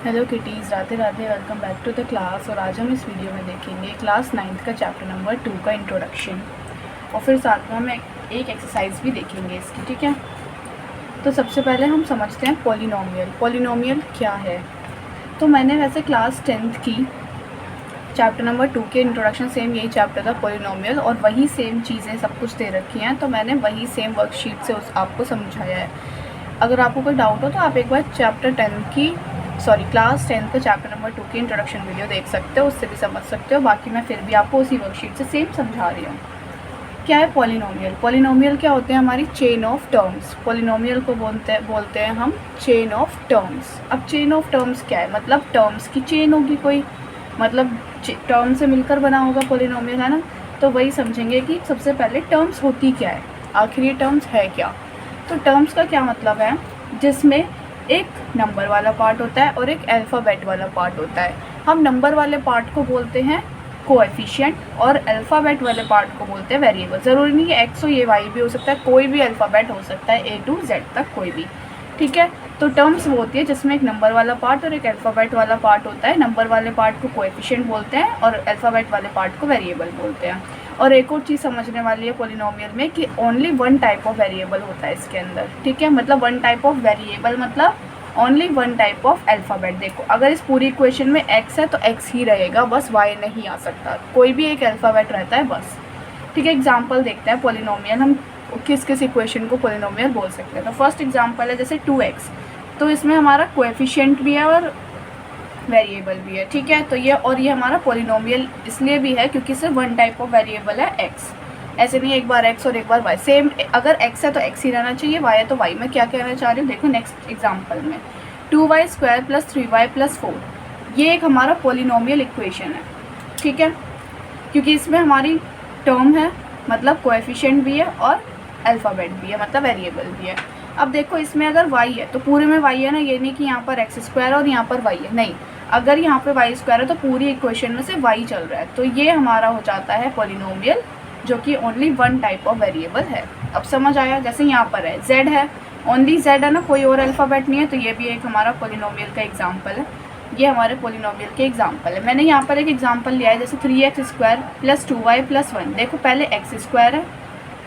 Hello kitties, Radhe Radhe. Welcome back to the class. और आज हम इस वीडियो में देखेंगे क्लास 9th का चैप्टर नंबर 2 का इंट्रोडक्शन, और फिर साथ में हम एक एक्सरसाइज भी देखेंगे इसकी। ठीक है, तो सबसे पहले हम समझते हैं पॉलिनोमियल। पॉलिनोमियल क्या है? तो मैंने वैसे क्लास 10th की चैप्टर नंबर 2 के इंट्रोडक्शन सेम यही चैप्टर था पॉलिनोमियल, और वही सेम चीज़ें सब कुछ दे रखी हैं, तो मैंने वही सेम वर्कशीट से आपको समझाया है। अगर आपको कोई डाउट हो तो आप एक बार क्लास 10 का चैप्टर नंबर 2 की इंट्रोडक्शन वीडियो देख सकते हो, उससे भी समझ सकते हो। बाकी मैं फिर भी आपको उसी वर्कशीट से सेम समझा रही हूँ। क्या है पॉलिनोमियल? पॉलिनोमियल क्या होते हैं? हमारी चेन ऑफ टर्म्स। पॉलिनोमियल को बोलते हैं हम चेन ऑफ टर्म्स। अब चेन ऑफ टर्म्स क्या है? मतलब टर्म्स की चेन होगी कोई, मतलब टर्म से मिलकर बना होगा पॉलिनोमियल, है ना। तो वही समझेंगे कि सबसे पहले टर्म्स होती क्या है, आखिर ये टर्म्स है क्या। तो टर्म्स का क्या मतलब है? जिसमें एक नंबर वाला पार्ट होता है और एक अल्फ़ाबेट वाला पार्ट होता है। हम नंबर वाले पार्ट को बोलते हैं कोएफिशिएंट, और अल्फ़ाबेट वाले पार्ट को बोलते हैं वेरिएबल। ज़रूरी नहीं कि एक्स हो, ये वाई भी हो सकता है, कोई भी अल्फ़ाबेट हो सकता है, ए टू जेड तक कोई भी। ठीक है, तो टर्म्स वो होती है जिसमें एक नंबर वाला पार्ट और एक अल्फ़ाबेट वाला पार्ट होता है। नंबर वाले पार्ट को कोएफिशिएंट बोलते हैं और अल्फ़ाबेट वाले पार्ट को वेरिएबल बोलते हैं। और एक और चीज़ समझने वाली है पॉलिनोमियल में कि only one type of variable होता है इसके अंदर। ठीक है, मतलब वन टाइप ऑफ वेरिएबल मतलब only one type of alphabet. देखो, अगर इस पूरी इक्वेशन में x है तो x ही रहेगा, बस y नहीं आ सकता, कोई भी एक अल्फ़ाबेट रहता है बस। ठीक है, एग्जाम्पल देखते हैं पॉलिनोमियल हम किस किस इक्वेशन को पॉलिनोमियल बोल सकते हैं। तो फर्स्ट एग्जाम्पल है जैसे 2x, तो इसमें हमारा कोएफिशिएंट भी है और वेरिएबल भी है। ठीक है, तो ये हमारा पॉलिनोमियल इसलिए भी है क्योंकि सिर्फ वन टाइप ऑफ वेरिएबल है x। ऐसे नहीं एक बार x और एक बार y, सेम अगर x है तो x ही रहना चाहिए, y है तो y। मैं क्या कहना चाह रही हूँ, देखो नेक्स्ट एग्जांपल में 2y square plus 3y plus 4, ये एक हमारा पॉलिनोमियल इक्वेशन है। ठीक है, क्योंकि इसमें हमारी टर्म है, मतलब कोएफिशिएंट भी है और अल्फ़ाबेट भी है, मतलब वेरिएबल भी है। अब देखो इसमें अगर y है तो पूरे में y है ना, ये नहीं कि यहाँ पर x स्क्वायर और यहाँ पर y है, नहीं। अगर यहाँ पे y स्क्वायर है तो पूरी इक्वेशन में से y चल रहा है, तो ये हमारा हो जाता है पॉलिनोमियल, जो कि only one type of variable है। अब समझ आया? जैसे यहाँ पर है z है, ओनली z है ना, कोई और अल्फ़ाबेट नहीं है, तो ये भी एक हमारा पॉलिनोमियल का एग्जाम्पल है। ये हमारे पॉलिनोमियल के एग्जाम्पल है। मैंने यहाँ पर एक एग्जाम्पल लिया है जैसे 3x square plus 2y plus 1। देखो पहले x स्क्वायर है,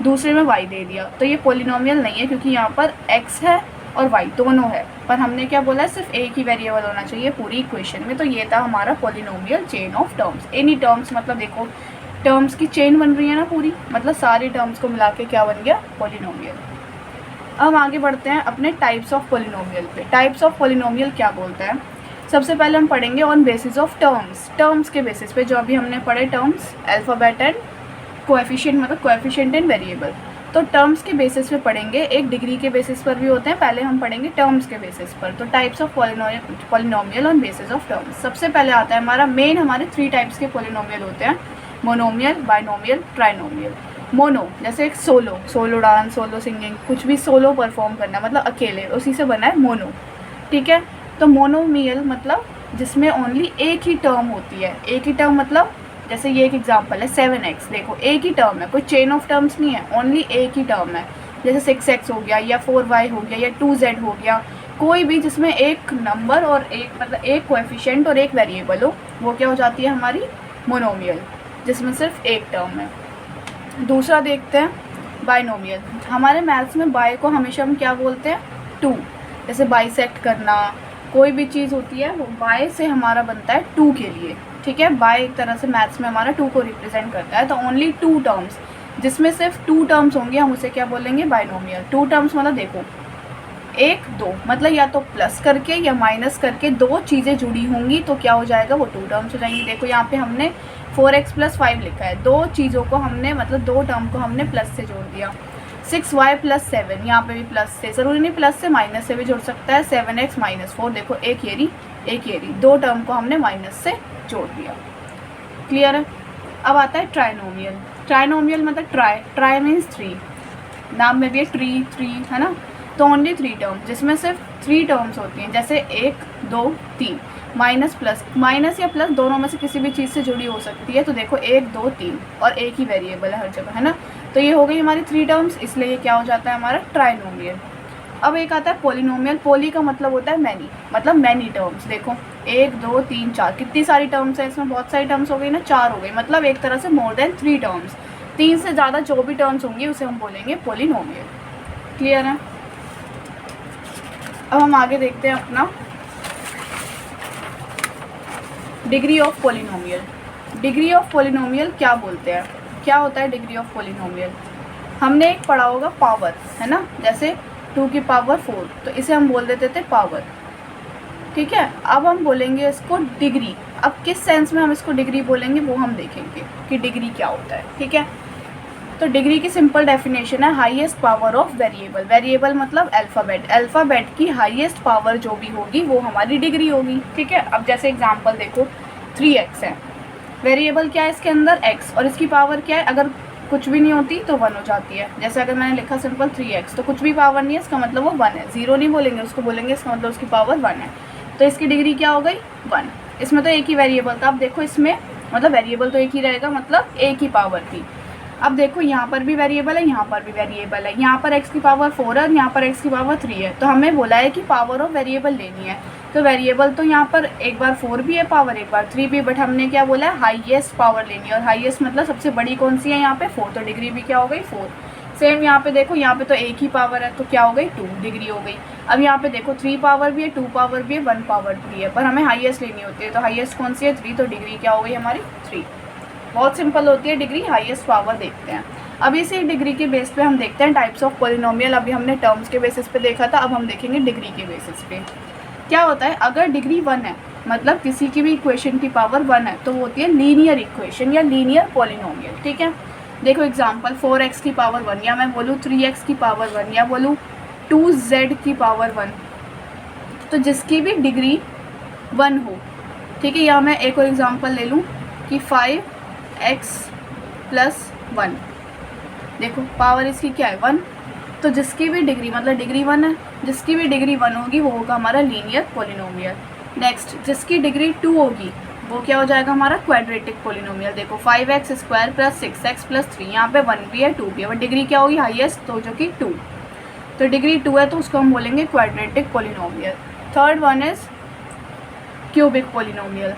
दूसरे में y दे दिया, तो ये पॉलिनोमियल नहीं है क्योंकि यहाँ पर x है और y दोनों है, पर हमने क्या बोला है, सिर्फ एक ही वेरिएबल होना चाहिए पूरी इक्वेशन में। तो ये था हमारा polynomial chain of terms. Any terms मतलब देखो टर्म्स की चेन बन रही है ना पूरी, मतलब सारी टर्म्स को मिला के क्या बन गया, पॉलिनोमियल। अब आगे बढ़ते हैं अपने टाइप्स ऑफ पॉलिनोमियल पे। टाइप्स ऑफ पॉलिनोमियल क्या बोलते हैं? सबसे पहले हम पढ़ेंगे on basis of terms. Terms के बेसिस पे, जो अभी हमने पढ़े टर्म्स, अल्फ़ाबेट एंड कोएफिशिएंट, मतलब कोएफिशिएंट एंड वेरिएबल। तो टर्म्स के बेसिस पे पढ़ेंगे, एक डिग्री के बेसिस पर भी होते हैं, पहले हम पढ़ेंगे टर्म्स के बेसिस पर। तो types of polynomial on basis of terms. सबसे पहले आता है हमारे 3 टाइप्स के पॉलिनोमियल होते हैं, मोनोमियल, बाइनोमियल, ट्राइनोमियल। मोनो जैसे एक सोलो डांस, सोलो सिंगिंग, कुछ भी सोलो परफॉर्म करना, मतलब अकेले, उसी से बना है मोनो। ठीक है, तो मोनोमियल मतलब जिसमें ओनली एक ही टर्म होती है। एक ही टर्म मतलब जैसे ये एक एग्जांपल है 7x, देखो एक ही टर्म है, कोई चेन ऑफ टर्म्स नहीं है, ओनली एक ही टर्म है। जैसे 6x हो गया या 4y हो गया या 2z हो गया, कोई भी जिसमें एक नंबर और एक मतलब एक कोएफिशिएंट और एक वेरिएबल हो, वो क्या हो जाती है हमारी मोनोमियल, जिसमें सिर्फ एक टर्म है। दूसरा देखते हैं बाइनोमियल। हमारे मैथ्स में बाय को हमेशा हम क्या बोलते हैं, 2। जैसे बाइसेक्ट करना, कोई भी चीज़ होती है वो बाय से हमारा बनता है 2 के लिए। ठीक है, बाय एक तरह से मैथ्स में हमारा 2 को रिप्रेजेंट करता है। तो ओनली 2 टर्म्स, जिसमें सिर्फ 2 टर्म्स होंगे, हम उसे क्या बोलेंगे, बाइनोमियल। 2 टर्म्स मतलब देखो 1 2, मतलब या तो प्लस करके या माइनस करके 2 चीज़ें जुड़ी होंगी तो क्या हो जाएगा, वो 2 टर्म्स हो जाएंगी। देखो यहाँ पे हमने 4x प्लस 5 लिखा है, 2 चीज़ों को हमने, मतलब 2 टर्म को हमने प्लस से जोड़ दिया। 6y प्लस 7, यहाँ पे भी प्लस से, ज़रूरी नहीं प्लस से, माइनस से भी जुड़ सकता है। 7x माइनस 4, देखो एक ये 2 टर्म को हमने माइनस से जोड़ दिया। क्लियर है? अब आता है ट्राइनोमियल। ट्राइनोमियल मतलब ट्राई मीन्स 3, नाम में भी है ट्री है ना। तो ओनली 3 टर्म्स, जिसमें सिर्फ 3 टर्म्स होती हैं, जैसे 1 2 3। माइनस प्लस, माइनस या प्लस दोनों में से किसी भी चीज़ से जुड़ी हो सकती है। तो देखो 1 2 3 और एक ही वेरिएबल है हर जगह, है ना। तो ये हो गई हमारी 3 टर्म्स, इसलिए ये क्या हो जाता है हमारा ट्राइनोमियल। अब एक आता है पोलिनोमियल। पोली का मतलब होता है मैनी, मतलब मैनी टर्म्स। देखो 1 2 3 4 कितनी सारी टर्म्स है इसमें, बहुत सारी टर्म्स हो गई ना, 4 हो गई, मतलब एक तरह से मोर देन 3 टर्म्स। 3 से ज़्यादा जो भी टर्म्स होंगी उसे हम बोलेंगे पोलिनोमियल। क्लियर है? अब हम आगे देखते हैं अपना degree of polynomial. Degree of polynomial क्या बोलते हैं, क्या होता है डिग्री ऑफ पोलिनोमियल? हमने एक पढ़ा होगा पावर, है ना, जैसे 2 की पावर 4, तो इसे हम बोल देते थे पावर। ठीक है, अब हम बोलेंगे इसको डिग्री। अब किस सेंस में हम इसको डिग्री बोलेंगे वो हम देखेंगे कि डिग्री क्या होता है। ठीक है, तो डिग्री की सिंपल डेफिनेशन है highest power of variable. Variable मतलब अल्फ़ाबेट, अल्फ़ाबेट की हाईएस्ट पावर जो भी होगी वो हमारी डिग्री होगी। ठीक है, अब जैसे एग्जांपल देखो 3x है, वेरिएबल क्या है इसके अंदर x, और इसकी पावर क्या है, अगर कुछ भी नहीं होती तो 1 हो जाती है। जैसे अगर मैंने लिखा सिंपल 3x, तो कुछ भी पावर नहीं है, इसका मतलब वो 1 है। 0 नहीं बोलेंगे उसको, बोलेंगे इसका मतलब उसकी पावर 1 है, तो इसकी डिग्री क्या हो गई 1। इसमें तो एक ही वेरिएबल था, अब देखो इसमें मतलब वेरिएबल तो एक ही रहेगा, मतलब एक ही पावर थी। अब देखो यहाँ पर भी वेरिएबल है, यहाँ पर भी वेरिएबल है, यहाँ पर x की पावर 4 है और यहाँ पर x की पावर 3 है, तो हमें बोला है कि पावर ऑफ वेरिएबल लेनी है। तो वेरिएबल तो यहाँ पर एक बार 4 भी है पावर, एक बार 3 भी, बट हमने क्या बोला है हाईएस्ट पावर लेनी है, और हाईएस्ट मतलब सबसे बड़ी कौन सी है यहाँ पे 4, तो डिग्री भी क्या हो गई 4। सेम यहाँ पे देखो, यहाँ पे तो एक ही पावर है तो क्या हो गई 2, डिग्री हो गई। अब यहाँ पे देखो 3 पावर भी है, 2 पावर भी है, 1 पावर भी है, पर हमें हाईएस्ट लेनी होती है, तो हाईएस्ट कौन सी है 3, तो डिग्री क्या हो गई हमारी 3। बहुत सिंपल होती है डिग्री, हाईएस्ट पावर देखते हैं। अब इसी डिग्री के बेस पे हम देखते हैं टाइप्स ऑफ पोलिनोमियल। अभी हमने टर्म्स के बेसिस पे देखा था, अब हम देखेंगे डिग्री के बेसिस पे क्या होता है। अगर डिग्री 1 है, मतलब किसी की भी इक्वेशन की पावर 1 है, तो वो होती है लीनियर इक्वेशन या लीनियर पोलिनोमियल। ठीक है, देखो एग्जांपल 4x की पावर 1, या मैं बोलूँ 3x की पावर 1, या बोलूँ 2z की पावर 1, तो जिसकी भी डिग्री 1 हो। ठीक है, या मैं एक और एग्जांपल ले लूँ कि 5x + 1, देखो पावर इसकी क्या है 1, तो जिसकी भी डिग्री मतलब डिग्री 1 है, जिसकी भी डिग्री 1 होगी वो होगा हमारा लीनियर पोलिनोमियल। नेक्स्ट, जिसकी डिग्री 2 होगी वो क्या हो जाएगा हमारा क्वाड्रेटिक पोलिनोमियल। देखो 5x² + 6x + 3, यहाँ पे 1 भी है 2 भी है, बट डिग्री क्या होगी हाईएस्ट, तो जो कि 2, तो डिग्री 2 है तो उसको हम बोलेंगे quadratic polynomial. Third one is cubic polynomial.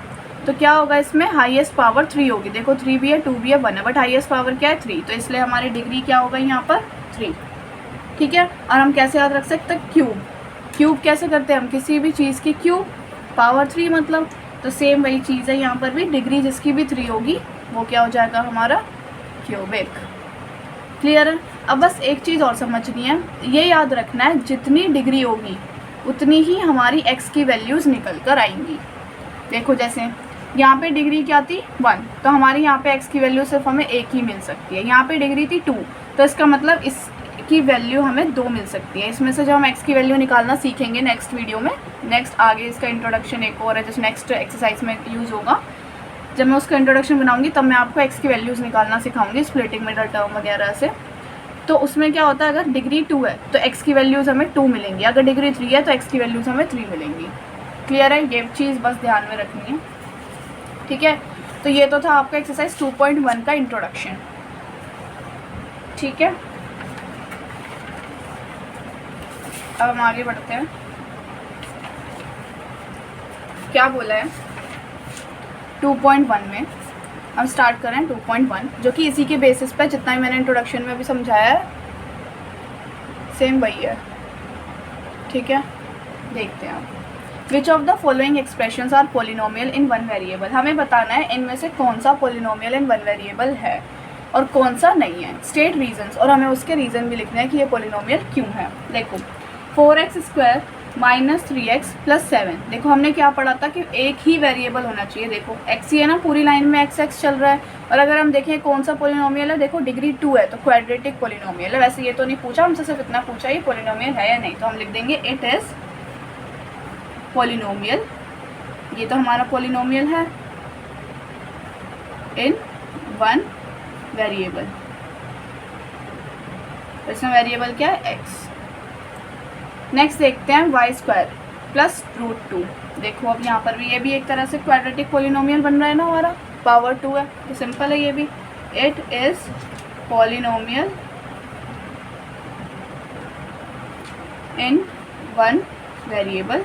तो क्या होगा इसमें हाईएस्ट पावर 3 होगी, देखो 3 भी है 2 भी है 1 है, बट हाईएस्ट पावर क्या है 3, तो इसलिए हमारी डिग्री क्या होगा यहाँ पर 3। ठीक है, और हम कैसे याद रख सकते हैं क्यूब। क्यूब कैसे करते हैं हम, किसी भी चीज़ की क्यूब, पावर 3 मतलब, तो सेम वही चीज़ है यहाँ पर भी, डिग्री जिसकी भी 3 होगी वो क्या हो जाएगा हमारा क्यूबिक। क्लियर है? अब बस एक चीज़ और समझनी है, ये याद रखना है जितनी डिग्री होगी उतनी ही हमारी x की वैल्यूज़ निकल कर आएंगी। देखो जैसे यहाँ पे डिग्री क्या थी 1, तो हमारी यहाँ पे x की वैल्यू सिर्फ हमें 1 ही मिल सकती है। यहाँ पे डिग्री थी 2, तो इसका मतलब इसकी वैल्यू हमें 2 मिल सकती है। इसमें से जो हम x की वैल्यू निकालना सीखेंगे नेक्स्ट वीडियो में, नेक्स्ट आगे इसका इंट्रोडक्शन एक और है जो नेक्स्ट एक्सरसाइज में यूज़ होगा। जब मैं उसका इंट्रोडक्शन बनाऊंगी तब मैं आपको x की वैल्यूज़ निकालना सिखाऊंगी, स्प्लिटिंग मिडल टर्म वगैरह से। तो उसमें क्या होता है, अगर डिग्री 2 है तो x की वैल्यूज़ हमें 2 मिलेंगी, अगर डिग्री 3 है तो x की वैल्यूज़ हमें 3 मिलेंगी। क्लियर है? ये चीज़ बस ध्यान में रखनी है। ठीक है, तो ये तो था आपका एक्सरसाइज 2.1 का इंट्रोडक्शन। ठीक है, अब हम आगे बढ़ते हैं। क्या बोला है 2.1 में, हम स्टार्ट करें 2.1, जो कि इसी के बेसिस पे जितना ही मैंने इंट्रोडक्शन में भी समझाया है सेम वही है। ठीक है, देखते हैं आप। Which of the following expressions are polynomial in 1 variable. हमें बताना है इनमें से कौन सा पोलिनोमियल इन 1 वेरिएबल है और कौन सा नहीं है। स्टेट रीजंस, और हमें उसके रीज़न भी लिखना है कि ये पोलिनोमियल क्यों है। देखो 4x² - 3x + 7, देखो हमने क्या पढ़ा था कि एक ही वेरिएबल होना चाहिए। देखो x ही है ना, पूरी लाइन में x चल रहा है, और अगर हम देखें कौन सा पोलिनोमियल है, देखो डिग्री 2 है तो क्वाड्रेटिक पोलिनोमियल है। वैसे ये तो नहीं पूछा हमसे, सिर्फ इतना पूछा ये पोलिनोमियल है या नहीं, तो हम लिख देंगे इट इज़ पोलिनोमियल। ये तो हमारा पोलिनोमियल है इन 1 वेरिएबल, इसमें वेरिएबल क्या है x। नेक्स्ट देखते हैं y² + √2। देखो अब यहाँ पर भी ये भी एक तरह से क्वाड्रेटिक पोलिनोमियल बन रहा है ना, हमारा पावर 2 है तो सिंपल है ये भी, it is polynomial in one variable,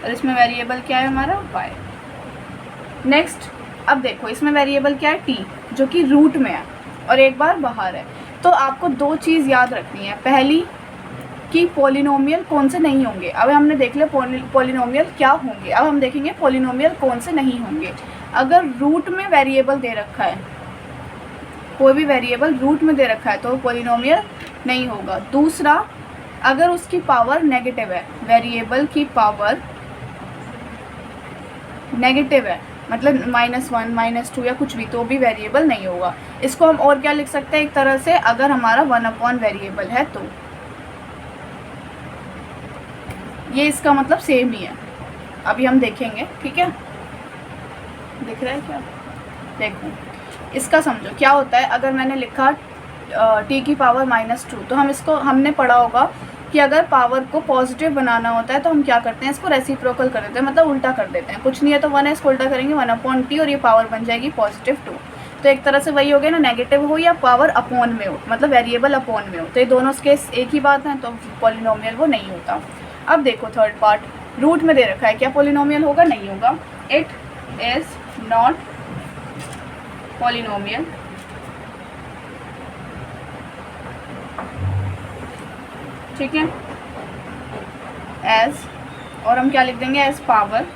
और इसमें वेरिएबल क्या है हमारा y। नेक्स्ट अब देखो इसमें वेरिएबल क्या है t, जो कि रूट में है और एक बार बाहर है। तो आपको दो चीज़ याद रखनी है, पहली कि पॉलिनोमियल कौन से नहीं होंगे। अब हमने देख लिया पॉलिनोमियल क्या होंगे, अब हम देखेंगे पॉलिनोमियल कौन से नहीं होंगे। अगर रूट में वेरिएबल दे रखा है, कोई भी वेरिएबल रूट में दे रखा है तो पॉलिनोमियल नहीं होगा। दूसरा, अगर उसकी पावर नेगेटिव है, वेरिएबल की पावर नेगेटिव है, मतलब -1 -2 या कुछ भी, तो भी वेरिएबल नहीं होगा। इसको हम और क्या लिख सकते हैं एक तरह से, अगर हमारा 1 वेरिएबल है तो ये इसका मतलब सेम ही है। अभी हम देखेंगे, ठीक है, दिख रहा है क्या? देखो इसका समझो क्या होता है। अगर मैंने लिखा t की पावर -2, तो हमने पढ़ा होगा कि अगर पावर को पॉजिटिव बनाना होता है तो हम क्या करते हैं, इसको रेसिप्रोकल कर देते हैं, मतलब उल्टा कर देते हैं। कुछ नहीं है तो 1 है, इसको उल्टा करेंगे 1/t और ये पावर बन जाएगी +2। तो एक तरह से वही हो गया ना, नेगेटिव हो या पावर अपॉन में हो, मतलब वेरिएबल अपॉन में हो, तो ये दोनों केस एक ही बात है, तो पॉलिनोमियल वो नहीं होता। अब देखो थर्ड पार्ट, रूट में दे रखा है, क्या पॉलिनोमियल होगा? नहीं होगा। इट इज़ नॉट पॉलिनोमियल ठीक है, एज, और हम क्या लिख देंगे, as power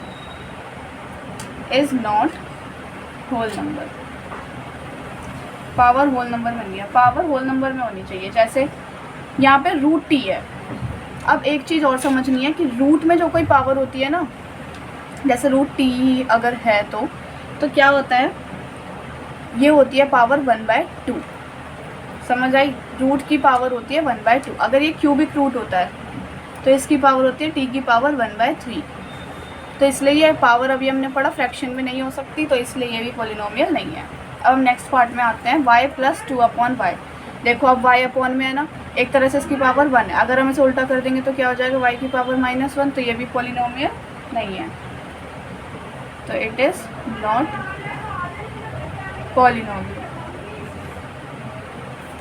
is not whole number. Power whole number बन गया, पावर होल नंबर में होनी चाहिए। जैसे यहाँ पे √t है। अब एक चीज़ और समझनी है कि रूट में जो कोई पावर होती है ना, जैसे √t अगर है तो क्या होता है, ये होती है पावर 1/2। समझ आई? रूट की पावर होती है 1/2। अगर ये क्यूबिक रूट होता है तो इसकी पावर होती है t की पावर 1/3। तो इसलिए ये पावर अभी हमने पढ़ा फ्रैक्शन में नहीं हो सकती, तो इसलिए ये भी पॉलिनोमियल नहीं है। अब हम नेक्स्ट पार्ट में आते हैं, y + 2/y। देखो अब y अपॉन में है ना, एक तरह से इसकी पावर 1 है, अगर हम इसे उल्टा कर देंगे तो क्या हो जाएगा, y की पावर -1, तो ये भी पॉलिनोमियल नहीं है। तो it is not polynomial.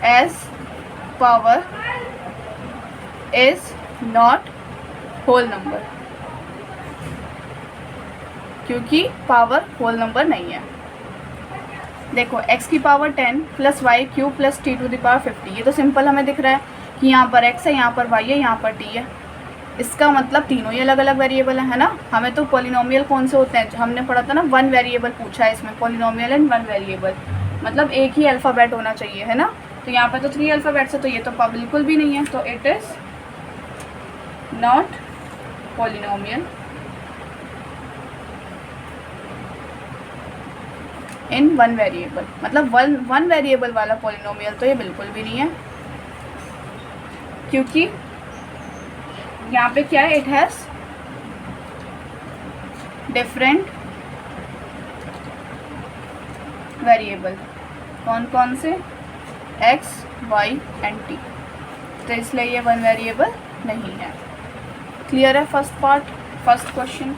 As power is not whole number, क्योंकि पावर होल नंबर नहीं है। देखो x की पावर 10 + y³ + t⁵, ये तो सिंपल हमें दिख रहा है कि यहाँ पर x है, यहाँ पर y है, यहाँ पर t है। इसका मतलब तीनों ही अलग अलग वेरिएबल है ना। हमें तो पॉलिनोमियल कौन से होते हैं, हमने पढ़ा था ना, 1 वेरिएबल पूछा है इसमें, पॉलिनोमियल एंड 1 वेरिएबल, मतलब एक ही अल्फ़ाबेट होना चाहिए, है ना। तो यहाँ पर तो 3 अल्फ़ाबेट्स है, तो ये तो बिल्कुल भी नहीं है। तो it is not polynomial in 1 variable, मतलब 1 वेरिएबल वाला पॉलिनोमियल तो ये बिल्कुल भी नहीं है, क्योंकि यहाँ पे क्या है, इट हैज़ डिफरेंट वेरिएबल। कौन कौन से? x, y and t। तो इसलिए ये 1 वेरिएबल नहीं है। क्लियर है फर्स्ट पार्ट, फर्स्ट क्वेश्चन।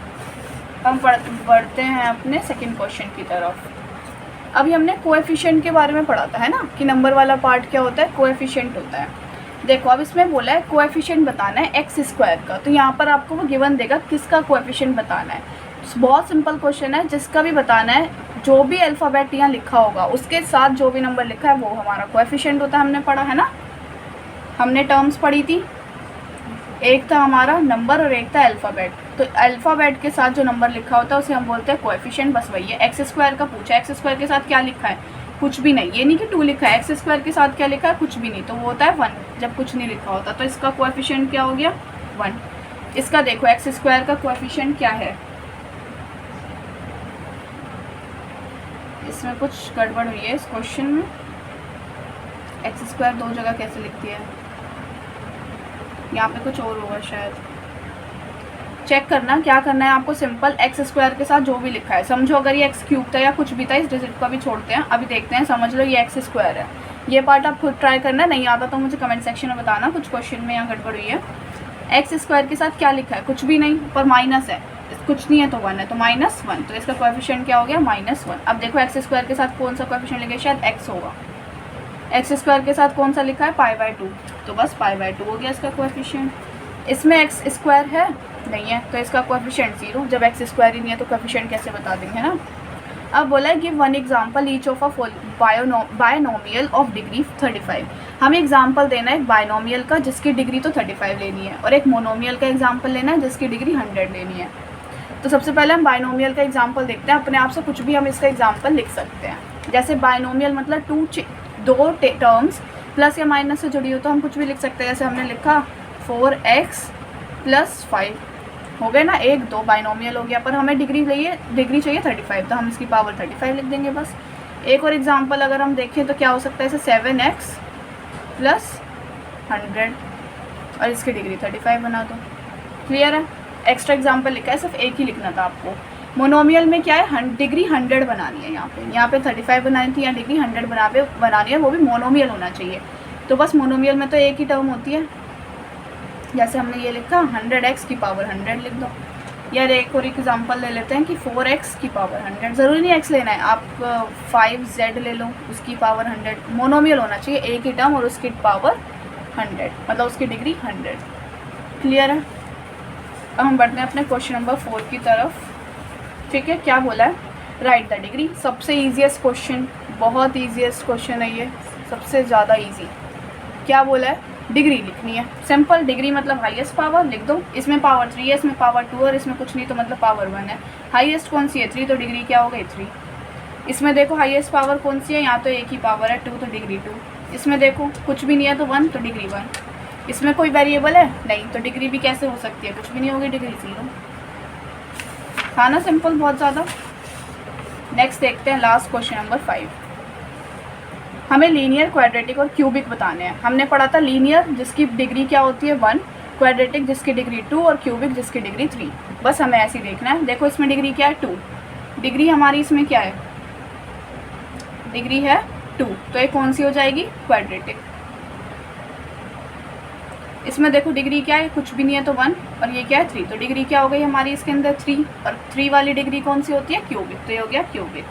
हम बढ़ते हैं अपने सेकंड क्वेश्चन की तरफ। अभी हमने कोएफिशिएंट के बारे में पढ़ा था, है ना, कि नंबर वाला पार्ट क्या होता है, कोएफिशिएंट होता है। देखो अब इसमें बोला है कोएफिशिएंट बताना है x² का, तो यहाँ पर आपको वो गिवन देगा किसका कोएफिशिएंट बताना है। बहुत सिंपल क्वेश्चन है, जिसका भी बताना है, जो भी अल्फ़ाबेट यहाँ लिखा होगा उसके साथ जो भी नंबर लिखा है वो हमारा कोएफिशिएंट होता है। हमने पढ़ा है ना, हमने टर्म्स पढ़ी थी, एक था हमारा नंबर और एक था अल्फ़ाबेट। तो अल्फ़ाबेट के साथ जो नंबर लिखा होता है उसे हम बोलते हैं कोएफिशिएंट, बस वही है। x² का पूछा है, x² के साथ क्या लिखा है, कुछ भी नहीं, ये नहीं कि 2 लिखा है, x² के साथ क्या लिखा है, कुछ भी नहीं, तो वो होता है 1 जब कुछ नहीं लिखा होता। तो इसका कोएफिशिएंट क्या हो गया, 1। इसका देखो x² का कोएफिशिएंट क्या है, इसमें कुछ गड़बड़ हुई है इस क्वेश्चन में। x² 2 जगह कैसे लिखती है, यहाँ पे कुछ और होगा शायद, चेक करना। क्या करना है आपको, सिंपल x² के साथ जो भी लिखा है, समझो अगर ये x³ था या कुछ भी था, इस डिजिट को भी छोड़ते हैं, अभी देखते हैं। समझ लो ये x² है, ये पार्ट आप खुद ट्राई करना, नहीं आता तो मुझे कमेंट सेक्शन में बताना कुछ क्वेश्चन में यहाँ गड़बड़ हुई है। x² के साथ क्या लिखा है, कुछ भी नहीं, पर माइनस है, कुछ नहीं है तो 1 है, तो -1, तो इसका कोएफिशिएंट क्या हो गया, -1। अब देखो x² के साथ कौन सा कोएफिशिएंट लिखा है, शायद x होगा। x² के साथ कौन सा लिखा है, π/2, तो बस π/2 हो गया इसका कोएफिशिएंट। इसमें एक्स स्क्वायर है नहीं है, तो इसका कोएफिशिएंट 0। जब एक्स स्क्वायर ही नहीं है तो कोएफिशिएंट कैसे बता देंगे, है ना। अब बोला है give one example each of a binomial of degree 35। हमें एग्जांपल देना है एक बायनोमियल का जिसकी डिग्री तो 35 लेनी है, और एक मोनोमियल का एग्जांपल लेना है जिसकी डिग्री 100 लेनी है। तो सबसे पहले हम बायनोमियल का एग्जांपल देखते हैं। अपने आप से कुछ भी हम इसका एग्जांपल लिख सकते हैं। जैसे बायनोमियल मतलब दो टर्म्स प्लस या माइनस से जुड़ी हो तो हम कुछ भी लिख सकते हैं। जैसे हमने लिखा 4x + 5, हो गए ना, 1 2 बायनोमियल हो गया। पर हमें डिग्री चाहिए 35, तो हम इसकी पावर 35 लिख देंगे बस। एक और एग्जांपल अगर हम देखें तो क्या हो सकता है, जैसे 7x + 100 और इसकी डिग्री 35 बना दो। क्लियर है। एक्स्ट्रा एग्जांपल लिखा है, सिर्फ एक ही लिखना था आपको। मोनोमियल में क्या है, डिग्री 100 बनानी है। यहाँ पे 35 बनानी थी, यहाँ डिग्री 100 बनानी है, वो भी मोनोमियल होना चाहिए। तो बस मोनोमियल में तो एक ही टर्म होती है। जैसे हमने ये लिखा 100x की पावर 100 लिख दो। यार एक और एग्जांपल ले लेते हैं कि 4x की पावर 100, ज़रूरी नहीं x लेना है, आप 5z ले लो, उसकी पावर 100। मोनोमियल होना चाहिए, एक ही टर्म और उसकी पावर 100, मतलब उसकी डिग्री 100। क्लियर है। अब हम बढ़ते हैं अपने क्वेश्चन नंबर 4 की तरफ। ठीक है, क्या बोला है, राइट द डिग्री। सबसे ईजीएस्ट क्वेश्चन, बहुत ईजीएस्ट क्वेश्चन है ये, सबसे ज़्यादा ईजी। क्या बोला है, डिग्री लिखनी है। सिंपल, डिग्री मतलब हाईएस्ट पावर लिख दो। इसमें पावर 3 है, इसमें पावर 2 और इसमें कुछ नहीं तो मतलब पावर 1 है। हाईएस्ट कौन सी है, 3, तो डिग्री क्या हो गई 3। इसमें देखो हाईएस्ट पावर कौन सी है, यहाँ तो एक ही पावर है 2, तो डिग्री 2। इसमें देखो कुछ भी नहीं है तो 1, तो डिग्री 1। इसमें कोई वेरिएबल है नहीं, तो डिग्री भी कैसे हो सकती है, कुछ भी नहीं होगी, डिग्री 0। था ना सिंपल, बहुत ज़्यादा। नेक्स्ट देखते हैं लास्ट क्वेश्चन नंबर 5। हमें लीनियर, क्वाड्रेटिक और क्यूबिक बताने हैं। हमने पढ़ा था लीनियर जिसकी डिग्री क्या होती है 1, क्वाड्रेटिक जिसकी डिग्री 2 और क्यूबिक जिसकी डिग्री 3। बस हमें ऐसे ही देखना है। देखो इसमें डिग्री क्या है 2, डिग्री हमारी इसमें क्या है, डिग्री है 2, तो ये कौन सी हो जाएगी, क्वाड्रेटिक। इसमें देखो डिग्री क्या है, कुछ भी नहीं है तो 1, और ये क्या है 3, तो डिग्री क्या हो गई हमारी इसके अंदर 3, और 3 वाली डिग्री कौन सी होती है, क्यूबिक, तो ये हो गया क्यूबिक।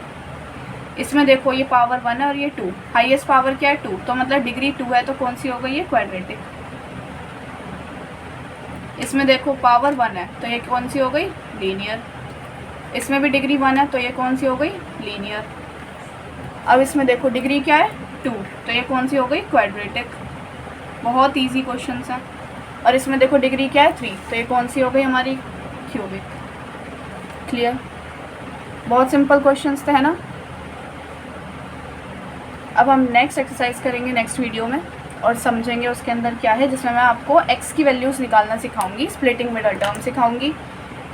इसमें देखो ये पावर 1 है और ये 2, हाईएस्ट पावर क्या है 2, तो मतलब डिग्री 2 है तो कौन सी हो गई है, क्वाड्रेटिक। इसमें देखो पावर 1 है तो ये कौन सी हो गई, लीनियर। इसमें भी डिग्री 1 है तो ये कौन सी हो गई, लीनियर। अब इसमें देखो डिग्री क्या है 2, तो ये कौन सी हो गई, क्वाड्रेटिक। बहुत इजी क्वेश्चन है। और इसमें देखो डिग्री क्या है 3, तो ये कौन सी हो गई हमारी, क्यूबिक। क्लियर, बहुत सिंपल क्वेश्चंस थे, है ना। अब हम नेक्स्ट एक्सरसाइज करेंगे नेक्स्ट वीडियो में और समझेंगे उसके अंदर क्या है, जिसमें मैं आपको x की वैल्यूज़ निकालना सिखाऊंगी, स्प्लिटिंग मिडल टर्म सिखाऊंगी,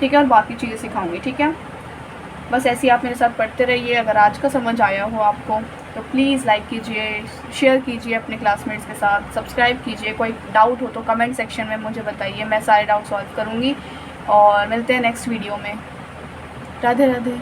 ठीक है, और बाकी चीज़ें सिखाऊंगी, ठीक है। बस ऐसे ही आप मेरे साथ पढ़ते रहिए। अगर आज का समझ आया हो आपको तो प्लीज़ लाइक कीजिए, शेयर कीजिए अपने क्लासमेट्स के साथ, सब्सक्राइब कीजिए। कोई डाउट हो तो कमेंट सेक्शन में मुझे बताइए, मैं सारे डाउट सॉल्व करूँगी। और मिलते हैं नेक्स्ट वीडियो में। राधे राधे।